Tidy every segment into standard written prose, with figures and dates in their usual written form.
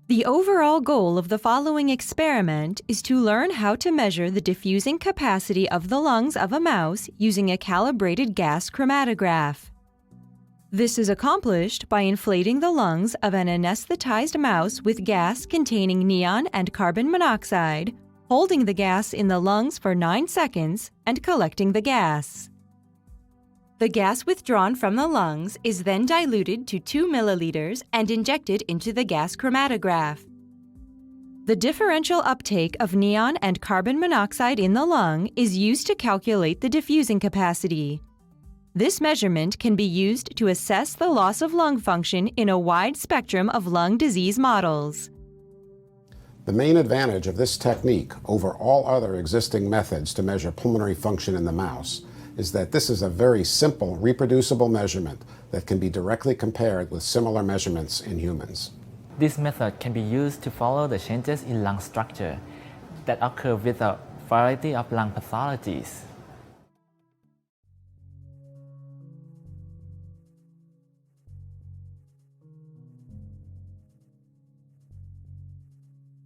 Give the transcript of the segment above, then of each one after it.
The overall goal of the following experiment is to learn how to measure the diffusing capacity of the lungs of a mouse using a calibrated gas chromatograph. This is accomplished by inflating the lungs of an anesthetized mouse with gas containing neon and carbon monoxide, holding the gas in the lungs for 9 seconds, and collecting the gas. The gas withdrawn from the lungs is then diluted to 2 milliliters and injected into the gas chromatograph. The differential uptake of neon and carbon monoxide in the lung is used to calculate the diffusing capacity. This measurement can be used to assess the loss of lung function in a wide spectrum of lung disease models. The main advantage of this technique over all other existing methods to measure pulmonary function in the mouse is that this is a very simple, reproducible measurement that can be directly compared with similar measurements in humans. This method can be used to follow the changes in lung structure that occur with a variety of lung pathologies.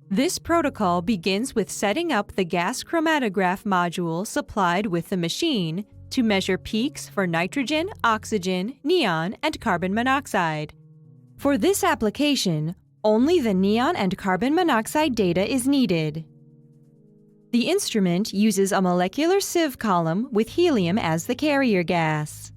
This protocol begins with setting up the gas chromatograph module supplied with the machine to measure peaks for nitrogen, oxygen, neon, and carbon monoxide. For this application, only the neon and carbon monoxide data is needed. The instrument uses a molecular sieve column with helium as the carrier gas.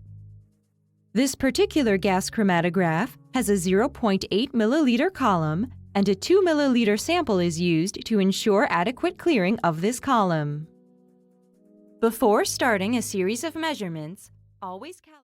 This particular gas chromatograph has a 0.8 milliliter column, and a 2 milliliter sample is used to ensure adequate clearing of this column. Before starting a series of measurements, always calculate